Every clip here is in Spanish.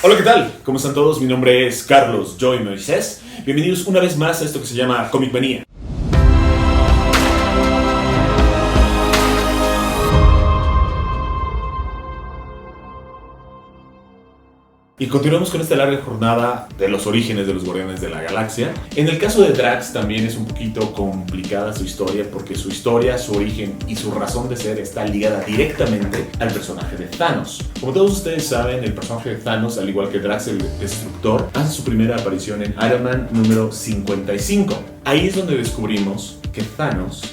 Hola, ¿qué tal? ¿Cómo están todos? Mi nombre es Carlos Joy Moisés. Bienvenidos una vez más a esto que se llama Comic Manía. Y continuamos con esta larga jornada de los orígenes de los Guardianes de la Galaxia. En el caso de Drax también es un poquito complicada su historia, porque su historia, su origen y su razón de ser está ligada directamente al personaje de Thanos. Como todos ustedes saben, el personaje de Thanos, al igual que Drax el Destructor, hace su primera aparición en Iron Man número 55. Ahí es donde descubrimos que Thanos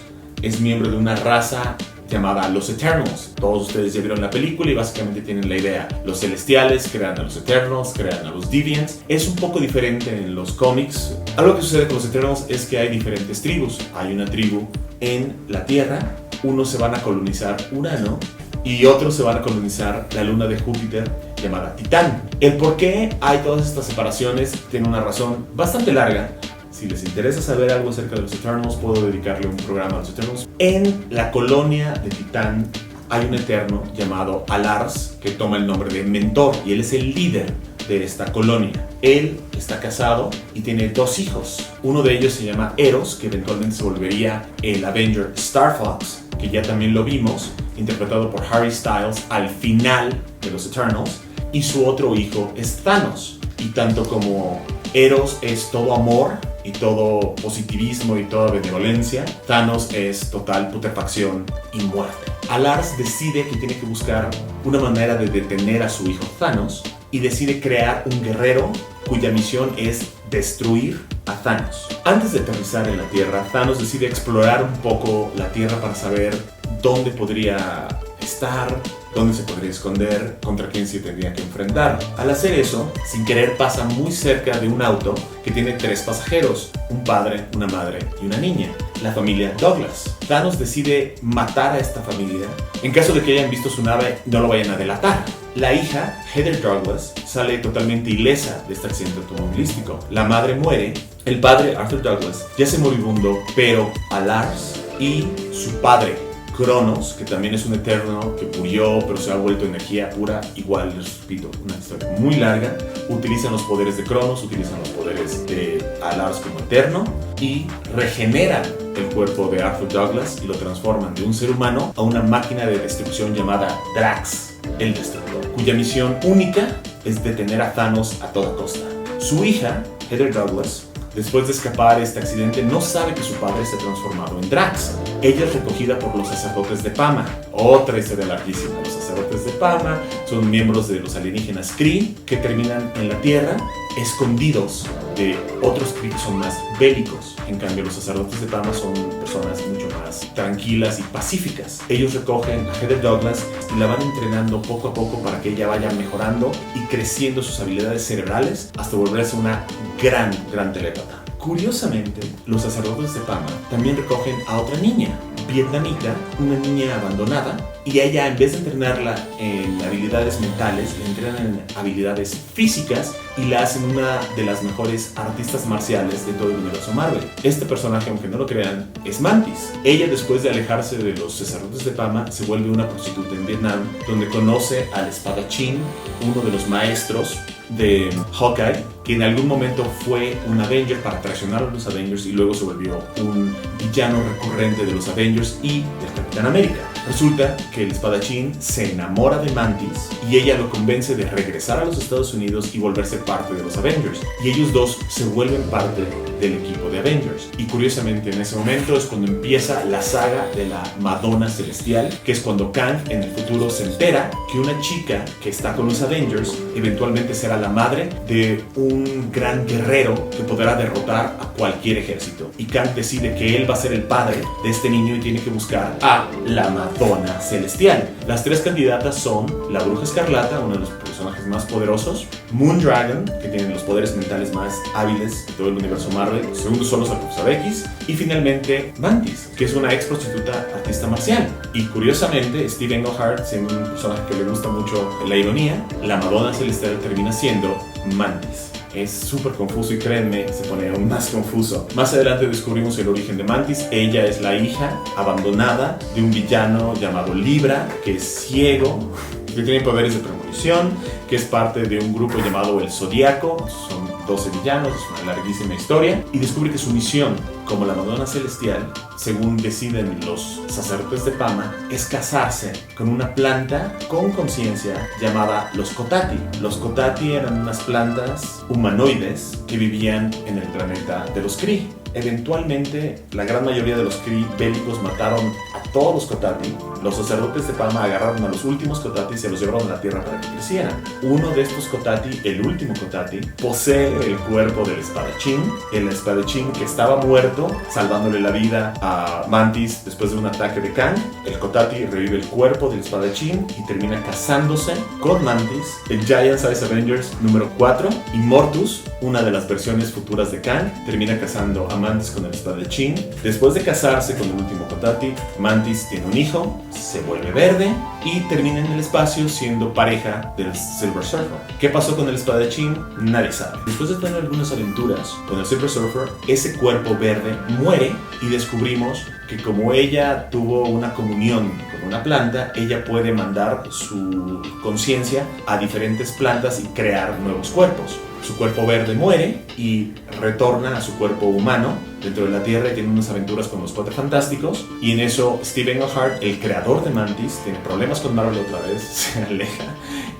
es miembro de una raza llamada los Eternals. Todos ustedes ya vieron la película y básicamente tienen la idea. Los Celestiales crean a los Eternals, crean a los Deviants. Es un poco diferente en los cómics. Algo que sucede con los Eternals es que hay diferentes tribus. Hay una tribu en la Tierra, unos se van a colonizar Urano y otros se van a colonizar la luna de Júpiter llamada Titán. El por qué hay todas estas separaciones tiene una razón bastante larga. Si les interesa saber algo acerca de los Eternals, puedo dedicarle un programa a los Eternals. En la colonia de Titán hay un Eterno llamado Alars que toma el nombre de Mentor y él es el líder de esta colonia. Él está casado y tiene dos hijos. Uno de ellos se llama Eros, que eventualmente se volvería el Avenger Star Fox, que ya también lo vimos, interpretado por Harry Styles al final de los Eternals. Y su otro hijo es Thanos. Y tanto como Eros es todo amor y todo positivismo y toda benevolencia, Thanos es total putrefacción y muerte. Alars decide que tiene que buscar una manera de detener a su hijo Thanos y decide crear un guerrero cuya misión es destruir a Thanos. Antes de aterrizar en la Tierra, Thanos decide explorar un poco la Tierra para saber dónde podría estar, dónde se podría esconder, contra quién se tendría que enfrentar. Al hacer eso, sin querer pasa muy cerca de un auto que tiene 3 pasajeros, un padre, una madre y una niña, la familia Douglas. Thanos decide matar a esta familia. En caso de que hayan visto su nave, no lo vayan a delatar. La hija, Heather Douglas, sale totalmente ilesa de este accidente automovilístico. La madre muere, el padre, Arthur Douglas, ya se moribundo, pero Alars y su padre, Cronos, que también es un eterno que murió pero se ha vuelto energía pura, igual les repito, una historia muy larga, utilizan los poderes de Cronos, utilizan los poderes de Alars como eterno y regeneran el cuerpo de Arthur Douglas y lo transforman de un ser humano a una máquina de destrucción llamada Drax, el Destructor, cuya misión única es detener a Thanos a toda costa. Su hija, Heather Douglas, después de escapar de este accidente, no sabe que su padre se ha transformado en Drax. Ella es recogida por los sacerdotes de Pama. Otra historia larguísima. Los sacerdotes de Pama son miembros de los alienígenas Kree que terminan en la Tierra escondidos de otros Kree que son más bélicos. En cambio, los sacerdotes de Pama son personas mucho más tranquilas y pacíficas. Ellos recogen a Heather Douglas y la van entrenando poco a poco para que ella vaya mejorando y creciendo sus habilidades cerebrales hasta volverse una gran telépata. Curiosamente, los sacerdotes de Pama también recogen a otra niña, vietnamita, una niña abandonada, y a ella, en vez de entrenarla en habilidades mentales, le entrenan en habilidades físicas y la hacen una de las mejores artistas marciales de todo el universo Marvel. Este personaje, aunque no lo crean, es Mantis. Ella, después de alejarse de los sacerdotes de Pama, se vuelve una prostituta en Vietnam, donde conoce al espadachín, uno de los maestros de Hawkeye, que en algún momento fue un Avenger para traicionar a los Avengers y luego se volvió un villano recurrente de los Avengers y del Capitán América. Resulta que el espadachín se enamora de Mantis y ella lo convence de regresar a los Estados Unidos y volverse parte de los Avengers. Y ellos dos se vuelven parte del equipo de Avengers. Y curiosamente en ese momento es cuando empieza la saga de la Madonna Celestial, que es cuando Kang en el futuro se entera que una chica que está con los Avengers eventualmente será la madre de un gran guerrero que podrá derrotar a cualquier ejército. Y Kang decide que él va a ser el padre de este niño y tiene que buscar a la Madonna Celestial. Las 3 candidatas son la Bruja Escarlata, uno de los personajes más poderosos, Moondragon, que tiene los poderes mentales más hábiles de todo el universo Marvel, segundo solo es la Profesora X, y finalmente Mantis, que es una ex prostituta artista marcial. Y curiosamente, Steve Englehart, siendo un personaje que le gusta mucho la ironía, la Madonna Celestial termina siendo Mantis. Es súper confuso y créanme, se pone aún más confuso. Más adelante descubrimos el origen de Mantis. Ella es la hija abandonada de un villano llamado Libra, que es ciego y que tiene poderes de premonición. misión, que es parte de un grupo llamado el Zodíaco. Son 12 villanos, es una larguísima historia, y descubre que su misión como la Madonna Celestial, según deciden los sacerdotes de Pama, es casarse con una planta con conciencia llamada los Cotati. Los Cotati eran unas plantas humanoides que vivían en el planeta de los Kree. Eventualmente, la gran mayoría de los Kree bélicos mataron a todos los Cotati. Los sacerdotes de Pama agarraron a los últimos Cotati y se los llevaron a la Tierra para que crecieran. Uno de estos Cotati, el último Cotati, posee el cuerpo del espadachín. El espadachín que estaba muerto, salvándole la vida a Mantis después de un ataque de Kang. El Cotati revive el cuerpo del espadachín y termina casándose con Mantis. El Giant Size Avengers número 4, Immortus, una de las versiones futuras de Kang, termina casando a Mantis con el espadachín. Después de casarse con el último Cotati, Mantis tiene un hijo, se vuelve verde y termina en el espacio siendo pareja del Silver Surfer. ¿Qué pasó con el espadachín? Nadie sabe. Después de tener algunas aventuras con el Silver Surfer, ese cuerpo verde muere y descubrimos que como ella tuvo una comunión con una planta, ella puede mandar su conciencia a diferentes plantas y crear nuevos cuerpos. Su cuerpo verde muere y retorna a su cuerpo humano dentro de la Tierra y tiene unas aventuras con los Cuatro Fantásticos. Y en eso Steve Englehart, el creador de Mantis, tiene problemas con Marvel otra vez, se aleja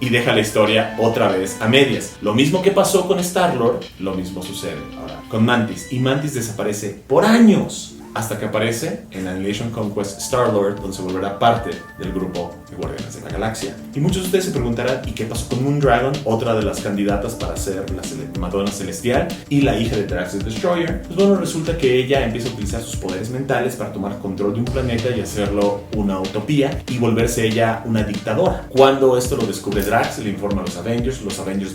y deja la historia otra vez a medias. Lo mismo que pasó con Star-Lord, lo mismo sucede ahora con Mantis. Y Mantis desaparece por años, hasta que aparece en Annihilation Conquest Star-Lord, donde se volverá parte del grupo de Guardianes de la Galaxia. Y muchos de ustedes se preguntarán, ¿y qué pasó con Moondragon? Otra de las candidatas para ser la Madonna Celestial y la hija de Drax the Destroyer. Pues bueno, resulta que ella empieza a utilizar sus poderes mentales para tomar control de un planeta y hacerlo una utopía y volverse ella una dictadora. Cuando esto lo descubre Drax, le informa a los Avengers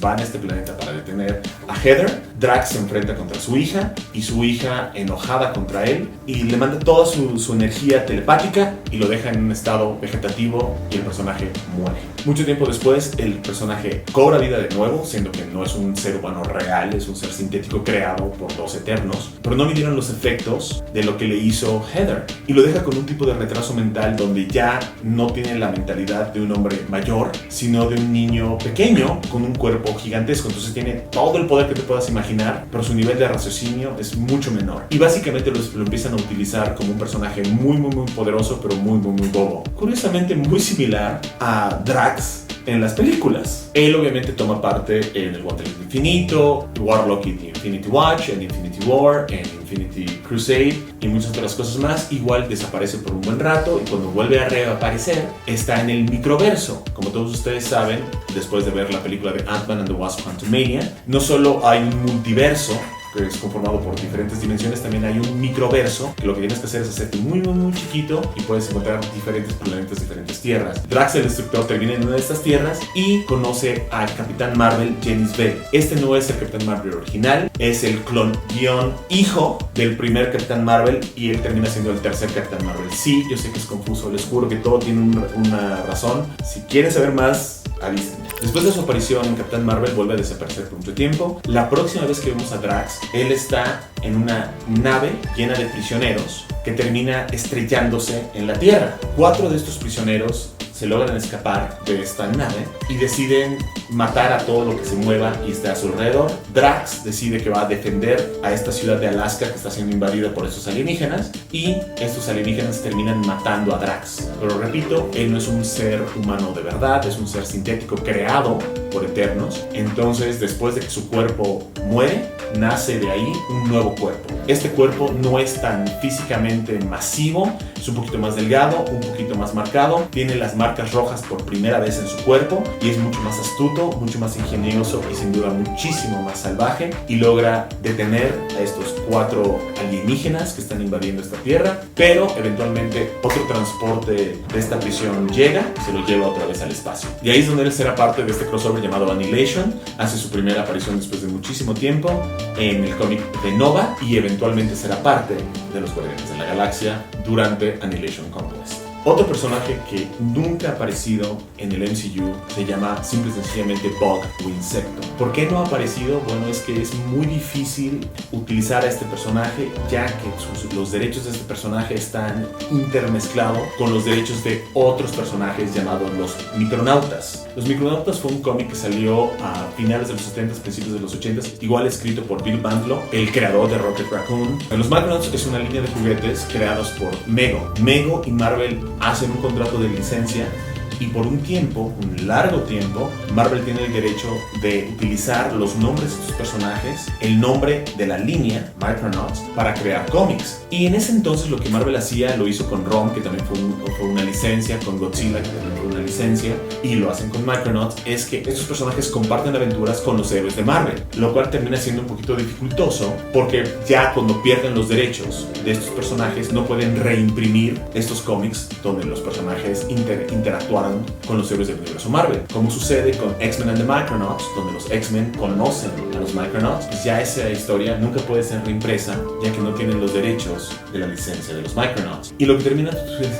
van a este planeta para detener a Heather. Drax se enfrenta contra su hija y su hija, enojada contra él, y le manda toda su energía telepática y lo deja en un estado vegetativo y el personaje muere. Mucho tiempo después el personaje cobra vida de nuevo, siendo que no es un ser humano real, es un ser sintético creado por dos eternos, pero no midieron los efectos de lo que le hizo Heather y lo deja con un tipo de retraso mental donde ya no tiene la mentalidad de un hombre mayor, sino de un niño pequeño con un cuerpo gigantesco. Entonces tiene todo el poder que te puedas imaginar, pero su nivel de raciocinio es mucho menor y básicamente lo empiezan a utilizar como un personaje muy poderoso, pero muy bobo. Curiosamente muy similar a Drax en las películas. Él obviamente toma parte en el Guantelete Infinito, Warlock y Infinity Watch, en Infinity War, en Infinity Crusade y muchas otras cosas más. Igual desaparece por un buen rato y cuando vuelve a reaparecer está en el microverso. Como todos ustedes saben, después de ver la película de Ant-Man and the Wasp: Quantumania, no solo hay un multiverso que es conformado por diferentes dimensiones, también hay un microverso que lo que tienes que hacer es hacerte muy chiquito y puedes encontrar diferentes planetas, diferentes tierras. Drax el Destructor termina en una de estas tierras y conoce al Capitán Marvel, Genis Vell. Este no es el Capitán Marvel original, es el clon hijo del primer Capitán Marvel y él termina siendo el tercer Capitán Marvel. Sí, yo sé que es confuso, les juro que todo tiene una razón. Si quieren saber más, avísenme. Después de su aparición en Capitán Marvel vuelve a desaparecer por mucho tiempo. La próxima vez que vemos a Drax, él está en una nave llena de prisioneros que termina estrellándose en la Tierra. 4 de estos prisioneros se logran escapar de esta nave y deciden matar a todo lo que se mueva y esté a su alrededor. Drax decide que va a defender a esta ciudad de Alaska que está siendo invadida por estos alienígenas y estos alienígenas terminan matando a Drax. Pero repito, él no es un ser humano de verdad, es un ser sintético creado por Eternos. Entonces, después de que su cuerpo muere, nace de ahí un nuevo cuerpo. Este cuerpo no es tan físicamente masivo, es un poquito más delgado, un poquito más marcado, tiene las marcas rojas por primera vez en su cuerpo y es mucho más astuto, mucho más ingenioso y sin duda muchísimo más salvaje y logra detener a estos 4 alienígenas que están invadiendo esta tierra, pero eventualmente otro transporte de esta prisión llega y se lo lleva otra vez al espacio. Y ahí es donde él será parte de este crossover llamado Annihilation, hace su primera aparición después de muchísimo tiempo en el cómic de Nova y eventualmente será parte de los Guardianes de la Galaxia durante Annihilation Conquest. Otro personaje que nunca ha aparecido en el MCU se llama simple y sencillamente Bug o Insecto. ¿Por qué no ha aparecido? Bueno, es que es muy difícil utilizar a este personaje, ya que los derechos de este personaje están intermezclados con los derechos de otros personajes llamados los Micronautas. Los Micronautas fue un cómic que salió a finales de los 70s, principios de los 80s, igual escrito por Bill Mantlo, el creador de Rocket Raccoon. Los Micronauts es una línea de juguetes creados por Mego. Mego y Marvel hacen un contrato de licencia y por un tiempo, un largo tiempo, Marvel tiene el derecho de utilizar los nombres de sus personajes, el nombre de la línea Micronauts, para crear cómics. Y en ese entonces lo que Marvel hacía lo hizo con Rom, que también fue una licencia, con Godzilla, que también fue una licencia, y lo hacen con Micronauts, es que estos personajes comparten aventuras con los héroes de Marvel, lo cual termina siendo un poquito dificultoso, porque ya cuando pierden los derechos de estos personajes no pueden reimprimir estos cómics donde los personajes interactuaron con los héroes del universo Marvel. Como sucede con X-Men and the Micronauts, donde los X-Men conocen a los Micronauts, pues ya esa historia nunca puede ser reimpresa, ya que no tienen los derechos de la licencia de los Micronauts. Y lo que termina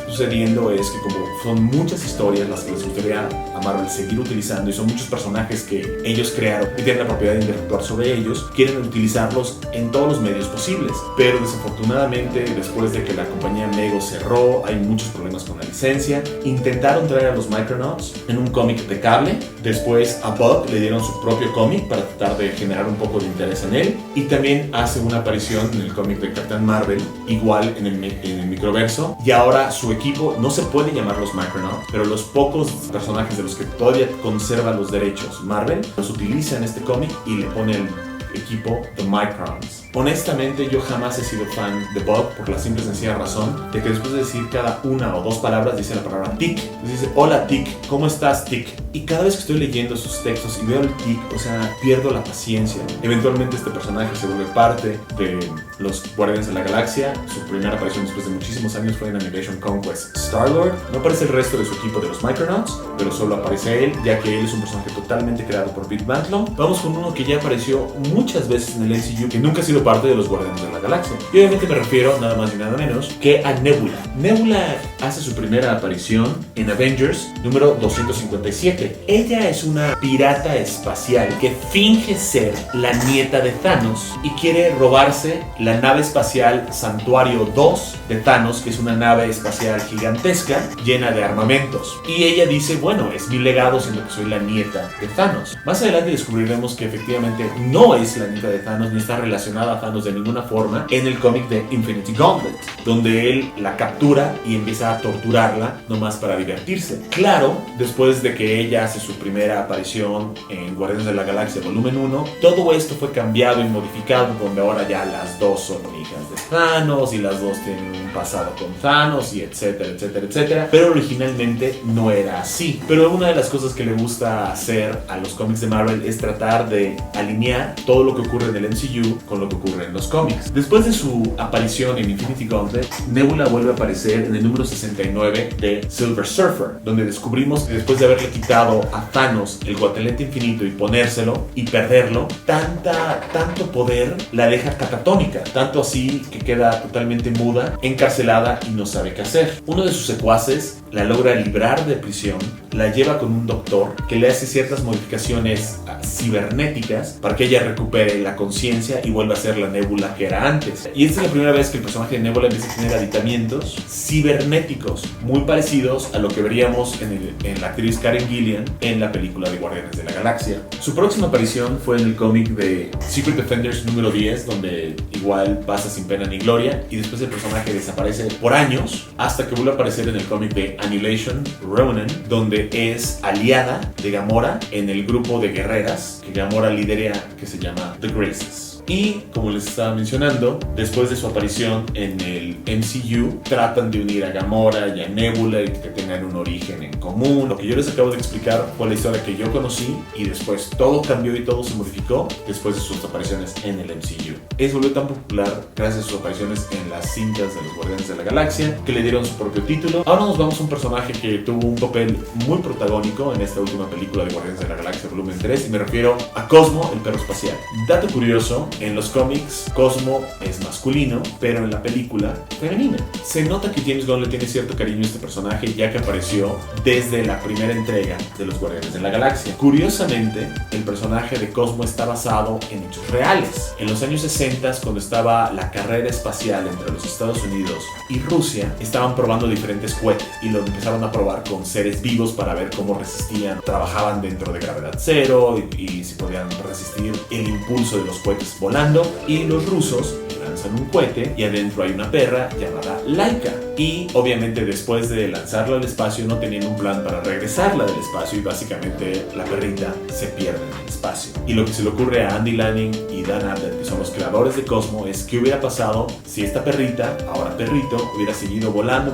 sucediendo es que como son muchas historias las que les gustaría a Marvel seguir utilizando y son muchos personajes que ellos crearon y tienen la propiedad de interactuar sobre ellos, quieren utilizarlos en todos los medios posibles. Pero desafortunadamente, después de que la compañía Mego cerró, hay muchos problemas con la licencia. Intentaron traer a los Micronauts en un cómic de cable. Después a Bug le dieron su propio cómic para tratar de generar un poco de interés en él. Y también hace una aparición en el cómic de Captain Marvel, igual en el microverso. Y ahora su equipo no se puede llamar los Micronauts, pero los pocos personajes de los que todavía conserva los derechos Marvel los utiliza en este cómic y le pone el equipo The Microns. Honestamente, yo jamás he sido fan de Bug por la simple y sencilla razón de que después de decir cada una o dos palabras dice la palabra Tick. Dice, hola Tick, ¿cómo estás Tick? Y cada vez que estoy leyendo sus textos y veo el Tick, o sea, pierdo la paciencia. Eventualmente este personaje se vuelve parte de los Guardianes de la Galaxia. Su primera aparición después de muchísimos años fue en Annihilation Conquest Star-Lord. No aparece el resto de su equipo de los Micronauts, pero solo aparece él, ya que él es un personaje totalmente creado por Bill Mantlo. Vamos con uno que ya apareció muchas veces en el MCU, que nunca ha sido parte de los Guardianes de la Galaxia. Y obviamente me refiero nada más y nada menos que a Nebula. Nebula hace su primera aparición en Avengers número 257. Ella es una pirata espacial que finge ser la nieta de Thanos y quiere robarse la nave espacial Santuario 2 de Thanos, que es una nave espacial gigantesca llena de armamentos. Y ella dice, bueno, es mi legado siendo que soy la nieta de Thanos. Más adelante descubriremos que efectivamente no es la nieta de Thanos ni está relacionada a Thanos de ninguna forma en el cómic de Infinity Gauntlet, donde él la captura y empieza a torturarla nomás para divertirse. Claro, después de que ella hace su primera aparición en Guardianes de la Galaxia Volumen 1, todo esto fue cambiado y modificado, donde ahora ya las dos son hijas de Thanos y las dos tienen un pasado con Thanos y etcétera, etcétera, etcétera. Pero originalmente no era así. Pero una de las cosas que le gusta hacer a los cómics de Marvel es tratar de alinear todo lo que ocurre en el MCU con lo que ocurre en los cómics. Después de su aparición en Infinity Gauntlet, Nebula vuelve a aparecer en el número 69 de Silver Surfer, donde descubrimos que después de haberle quitado a Thanos el guantelete infinito y ponérselo y perderlo, tanto poder la deja catatónica, tanto así que queda totalmente muda, encarcelada y no sabe qué hacer. Uno de sus secuaces la logra librar de prisión, la lleva con un doctor que le hace ciertas modificaciones cibernéticas para que ella recupere la conciencia y vuelva a ser la Nebula que era antes. Y esta es la primera vez que el personaje de Nebula empieza a tener aditamientos cibernéticos muy parecidos a lo que veríamos en la actriz Karen Gillian en la película de Guardianes de la Galaxia. Su próxima aparición fue en el cómic de Secret Defenders número 10, donde igual pasa sin pena ni gloria y después el personaje desaparece por años hasta que vuelve a aparecer en el cómic de Annihilation Ronin, donde es aliada de Gamora en el grupo de guerreras que Gamora lidera, que se llama The Graces. Y como les estaba mencionando, después de su aparición en el MCU, tratan de unir a Gamora y a Nebula y que tengan un origen en común. Lo que yo les acabo de explicar fue la historia que yo conocí y después todo cambió y todo se modificó después de sus apariciones en el MCU. Es volvió tan popular gracias a sus apariciones en las cintas de los Guardianes de la Galaxia, que le dieron su propio título. Ahora nos vamos a un personaje que tuvo un papel muy protagónico en esta última película de Guardianes de la Galaxia Volumen 3 y me refiero a Cosmo, el perro espacial. Dato curioso, en los cómics Cosmo es masculino, pero en la película femenino. Se nota que James Gunn le tiene cierto cariño a este personaje, ya que apareció desde la primera entrega de los Guardianes de la Galaxia. Curiosamente, el personaje de Cosmo está basado en hechos reales. En los años 60, cuando estaba la carrera espacial entre los Estados Unidos y Rusia, estaban probando diferentes cohetes y lo empezaron a probar con seres vivos para ver cómo resistían, trabajaban dentro de gravedad cero y si podían resistir el impulso de los cohetes volando. Y los rusos lanzan un cohete y adentro hay una perra llamada Laika, y obviamente después de lanzarla al espacio no tenían un plan para regresarla del espacio y básicamente la perrita se pierde en el espacio. Y lo que se le ocurre a Andy Lanning y Dan Abnett, que son los creadores de Cosmo, es qué hubiera pasado si esta perrita, ahora perrito, hubiera seguido volando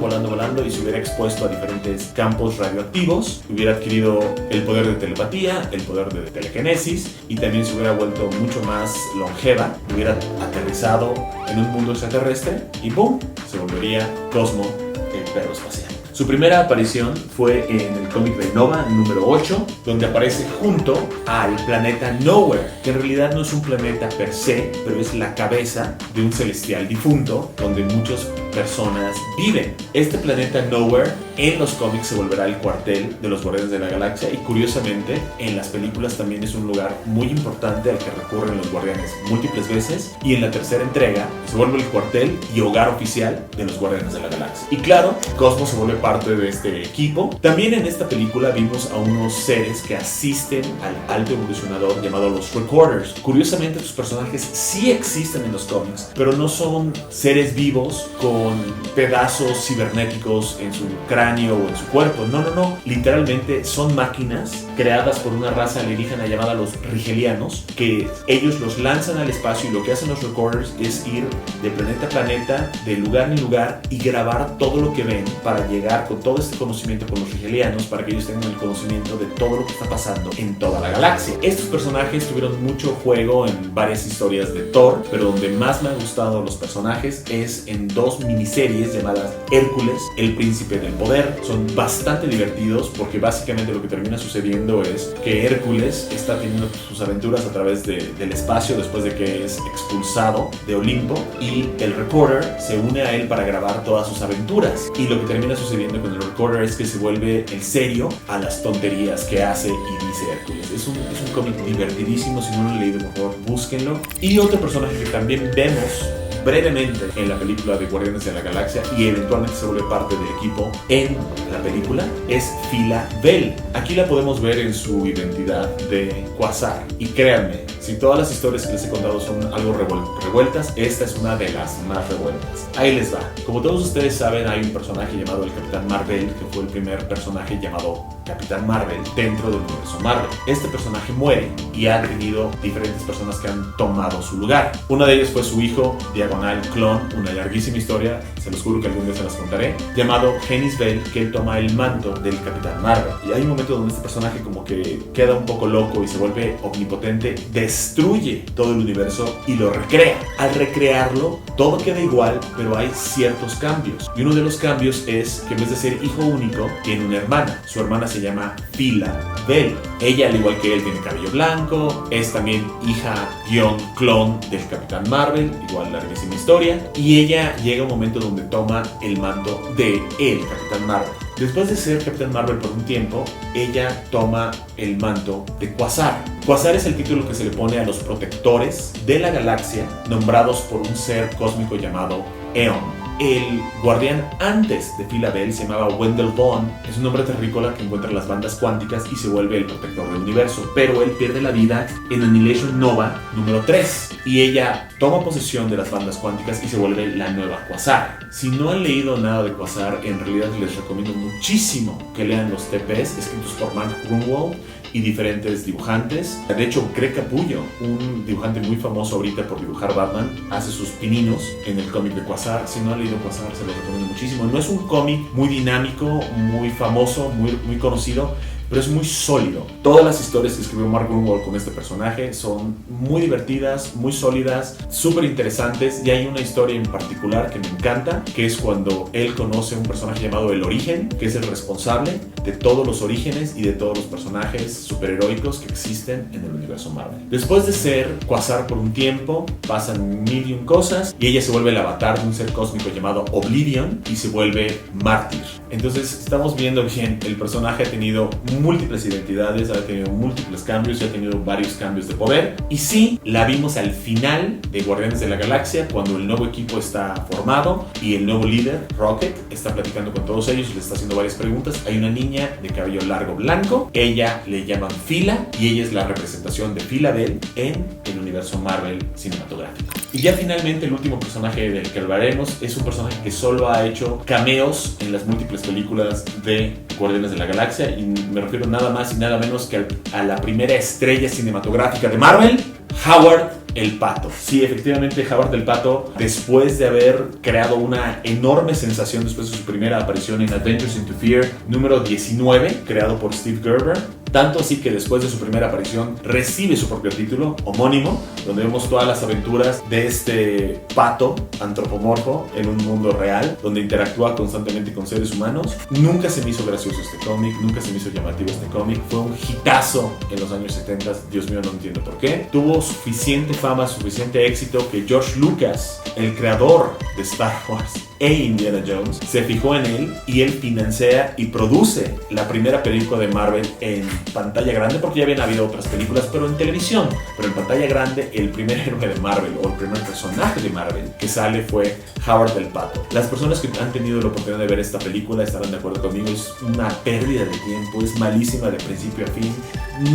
y se hubiera expuesto a diferentes campos radioactivos, hubiera adquirido el poder de telepatía, el poder de telequinesis, y también se hubiera vuelto mucho más longeva, hubiera aterrizado en un mundo extraterrestre y ¡boom!, se volvería Cosmo, el perro espacial. Su primera aparición fue en el cómic de Nova número 8, donde aparece junto al planeta Nowhere, que en realidad no es un planeta per se, pero es la cabeza de un celestial difunto donde muchas personas viven. Este planeta Nowhere en los cómics se volverá el cuartel de los Guardianes de la Galaxia, y curiosamente en las películas también es un lugar muy importante al que recurren los Guardianes múltiples veces, y en la tercera entrega se vuelve el cuartel y hogar oficial de los Guardianes de la Galaxia. Y claro, Cosmo se vuelve parte de este equipo. También en esta película vimos a unos seres que asisten al alto evolucionador llamado los Recorders. Curiosamente, estos personajes sí existen en los cómics, pero no son seres vivos con pedazos cibernéticos en su cráneo o en su cuerpo. No. Literalmente son máquinas creadas por una raza alienígena llamada los Rigelianos, que ellos los lanzan al espacio, y lo que hacen los Recorders es ir de planeta a planeta, de lugar en lugar, y grabar todo lo que ven para llegar con todo este conocimiento con los Rigelianos, para que ellos tengan el conocimiento de todo lo que está pasando en toda la galaxia. Estos personajes tuvieron mucho juego en varias historias de Thor, pero donde más me han gustado los personajes es en dos miniseries llamadas Hércules, el príncipe del poder. Son bastante divertidos porque básicamente lo que termina sucediendo es que Hércules está teniendo sus aventuras a través del espacio después de que es expulsado de Olimpo, y el Recorder se une a él para grabar todas sus aventuras. Y lo que termina sucediendo con el Recorder es que se vuelve el serio a las tonterías que hace y dice Hércules. Es un cómic divertidísimo. Si no lo han leído, mejor búsquenlo. Y otro personaje que también vemos brevemente en la película de Guardianes de la Galaxia y eventualmente se vuelve parte del equipo en la película es Phyla Vell. Aquí la podemos ver en su identidad de Quasar, y créanme, si todas las historias que les he contado son algo revueltas, esta es una de las más revueltas. Ahí les va. Como todos ustedes saben, hay un personaje llamado el Capitán Marvel, que fue el primer personaje llamado Capitán Marvel dentro del universo Marvel. Este personaje muere y ha tenido diferentes personas que han tomado su lugar. Una de ellas fue su hijo, diagonal clon, una larguísima historia, se los juro que algún día se las contaré, llamado Genis Vell, que él toma el manto del Capitán Marvel. Y hay un momento donde este personaje como que queda un poco loco y se vuelve omnipotente, destruye todo el universo y lo recrea. Al recrearlo, todo queda igual, pero hay ciertos cambios. Y uno de los cambios es que en vez de ser hijo único, tiene una hermana. Su hermana se llama Phyla Vell. Ella, al igual que él, tiene cabello blanco, es también hija-clon del Capitán Marvel, igual larguísima historia, y ella llega a un momento donde toma el manto de el Capitán Marvel. Después de ser Capitán Marvel por un tiempo, ella toma el manto de Quasar. Quasar es el título que se le pone a los protectores de la galaxia, nombrados por un ser cósmico llamado Eon. El guardián antes de Phyla Vell se llamaba Wendell Vaughn. Es un hombre terrícola que encuentra las bandas cuánticas y se vuelve el protector del universo. Pero él pierde la vida en Annihilation Nova número 3. Y ella toma posesión de las bandas cuánticas y se vuelve la nueva Quasar. Si no han leído nada de Quasar, en realidad les recomiendo muchísimo que lean los TPs escritos por Mark Gruenwald y diferentes dibujantes. De hecho, Greg Capullo, un dibujante muy famoso ahorita por dibujar Batman, hace sus pininos en el cómic de Quasar. Si no han leído Quasar, se los recomiendo muchísimo. No es un cómic muy dinámico, muy famoso, muy conocido, pero es muy sólido. Todas las historias que escribió Mark Gruenwald con este personaje son muy divertidas, muy sólidas, súper interesantes, y hay una historia en particular que me encanta, que es cuando él conoce a un personaje llamado El Origen, que es el responsable de todos los orígenes y de todos los personajes superheroicos que existen en el universo Marvel. Después de ser Quasar por un tiempo, pasan mil y un cosas, y ella se vuelve el avatar de un ser cósmico llamado Oblivion y se vuelve mártir. Entonces estamos viendo bien, el personaje ha tenido múltiples identidades, ha tenido múltiples cambios y ha tenido varios cambios de poder. Y sí, la vimos al final de Guardianes de la Galaxia, cuando el nuevo equipo está formado y el nuevo líder, Rocket, está platicando con todos ellos y les está haciendo varias preguntas. Hay una niña de cabello largo blanco, ella le llaman Phyla, y ella es la representación de Phyla-Vell en el universo Marvel cinematográfico. Y ya finalmente el último personaje del que hablaremos es un personaje que solo ha hecho cameos en las múltiples películas de Guardianes de la Galaxia, y me refiero nada más y nada menos que a la primera estrella cinematográfica de Marvel, Howard el Pato. Sí, efectivamente, Howard el Pato, después de haber creado una enorme sensación después de su primera aparición en Adventures into Fear número 19, creado por Steve Gerber, tanto así que después de su primera aparición recibe su propio título homónimo, donde vemos todas las aventuras de este pato antropomorfo en un mundo real, donde interactúa constantemente con seres humanos. Nunca se me hizo gracioso este cómic, nunca se me hizo llamativo este cómic, fue un hitazo en los años 70, Dios mío, no entiendo por qué. Tuvo suficiente fama, suficiente éxito, que George Lucas, el creador de Star Wars e Indiana Jones, se fijó en él y él financia y produce la primera película de Marvel en pantalla grande, porque ya habían habido otras películas, pero en televisión. Pero en pantalla grande, el primer héroe de Marvel, o el primer personaje de Marvel que sale, fue Howard el Pato. Las personas que han tenido la oportunidad de ver esta película estarán de acuerdo conmigo, es una pérdida de tiempo, es malísima de principio a fin.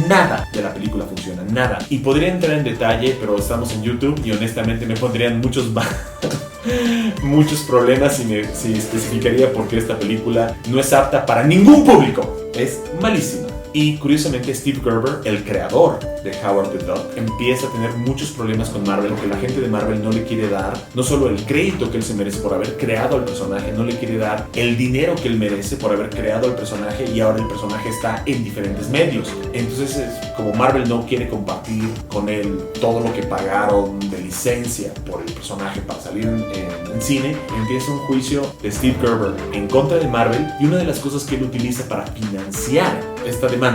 Nada de la película funciona, nada. Y podría entrar en detalle, pero estamos en YouTube y honestamente me pondrían muchos problemas si especificaría por qué esta película no es apta para ningún público. Es malísima. Y curiosamente Steve Gerber, el creador de Howard the Duck, empieza a tener muchos problemas con Marvel, porque la gente de Marvel no le quiere dar no solo el crédito que él se merece por haber creado al personaje, no le quiere dar el dinero que él merece por haber creado al personaje, y ahora el personaje está en diferentes medios. Entonces, como Marvel no quiere compartir con él todo lo que pagaron de licencia por el personaje para salir en cine, empieza un juicio de Steve Gerber en contra de Marvel, y una de las cosas que él utiliza para financiar esta demanda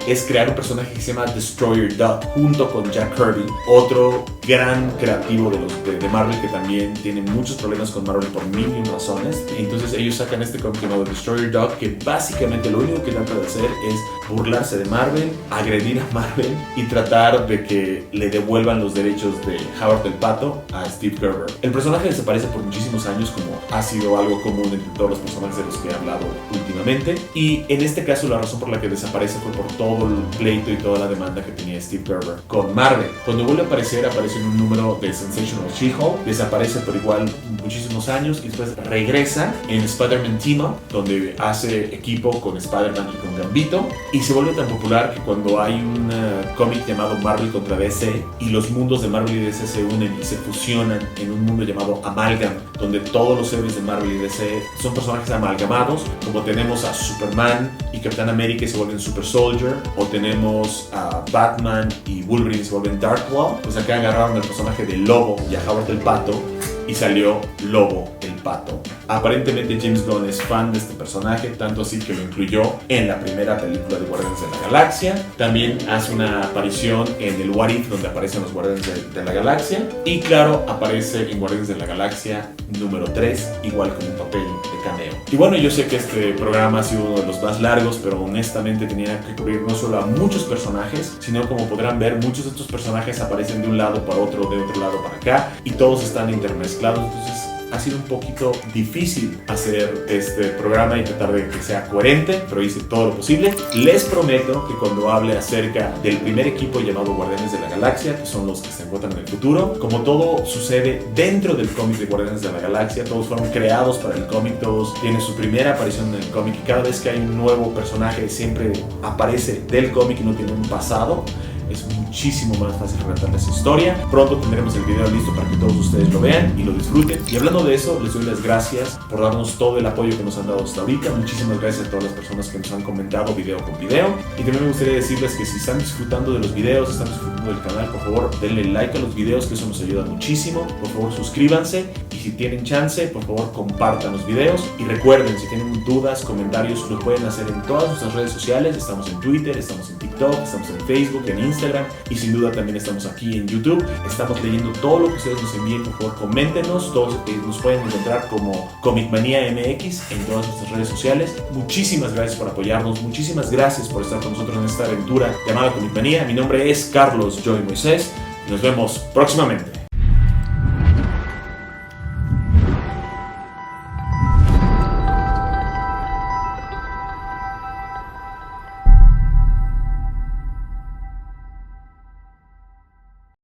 es crear un personaje que se llama Destroyer Duck, junto con Jack Kirby, otro gran creativo de Marvel, que también tiene muchos problemas con Marvel por mil y razones. Entonces ellos sacan este cómic llamado Destroyer Duck, que básicamente lo único que trata de hacer es burlarse de Marvel, agredir a Marvel y tratar de que le devuelvan los derechos de Howard el Pato a Steve Gerber. El personaje desaparece por muchísimos años, como ha sido algo común entre todos los personajes de los que he hablado últimamente, y en este caso la razón por la que desaparece fue por todo el pleito y toda la demanda que tenía Steve Gerber con Marvel. Cuando vuelve a aparecer, aparece en un número de Sensational She-Hulk, desaparece por igual muchísimos años y después regresa en Spider-Man Team Up, donde hace equipo con Spider-Man y con Gambito, y se vuelve tan popular que cuando hay un cómic llamado Marvel contra DC y los mundos de Marvel y DC se unen y se fusionan en un mundo llamado Amalgam, donde todos los héroes de Marvel y DC son personajes amalgamados, como tenemos a Superman y Capitán América y se vuelven Super Soldier, o tenemos a Batman y Wolverine y se vuelven Darkfall. Pues acá agarraron al personaje de Lobo y a Howard el Pato y salió Lobo el Pato. Aparentemente James Gunn es fan de este personaje, tanto así que lo incluyó en la primera película de Guardianes de la Galaxia. También hace una aparición en el What If, donde aparecen los Guardianes de la Galaxia, y claro, aparece en Guardianes de la Galaxia número 3, igual con un papel de cameo. Y bueno, yo sé que este programa ha sido uno de los más largos, pero honestamente tenía que cubrir no solo a muchos personajes, sino, como podrán ver, muchos de estos personajes aparecen de un lado para otro, de otro lado para acá, y todos están intermezclados. Entonces ha sido un poquito difícil hacer este programa y tratar de que sea coherente, pero hice todo lo posible. Les prometo que cuando hable acerca del primer equipo llamado Guardianes de la Galaxia, que son los que se encuentran en el futuro, como todo sucede dentro del cómic de Guardianes de la Galaxia, todos fueron creados para el cómic, todos tienen su primera aparición en el cómic, y cada vez que hay un nuevo personaje siempre aparece del cómic y no tiene un pasado. Es muchísimo más fácil relatarles esa historia. Pronto tendremos el video listo para que todos ustedes lo vean y lo disfruten. Y hablando de eso, les doy las gracias por darnos todo el apoyo que nos han dado hasta ahorita. Muchísimas gracias a todas las personas que nos han comentado video con video. Y también me gustaría decirles que si están disfrutando de los videos, están disfrutando del canal, por favor denle like a los videos, que eso nos ayuda muchísimo. Por favor suscríbanse y si tienen chance, por favor compartan los videos. Y recuerden, si tienen dudas, comentarios, lo pueden hacer en todas nuestras redes sociales. Estamos en Twitter, estamos en TikTok, estamos en Facebook, en Instagram y sin duda también estamos aquí en YouTube. Estamos leyendo todo lo que ustedes nos envíen. Por favor coméntenos. Todos nos pueden encontrar como Comicmanía MX en todas nuestras redes sociales. Muchísimas gracias por apoyarnos, muchísimas gracias por estar con nosotros en esta aventura llamada Comicmanía. Mi nombre es Carlos Joy Moisés y nos vemos próximamente.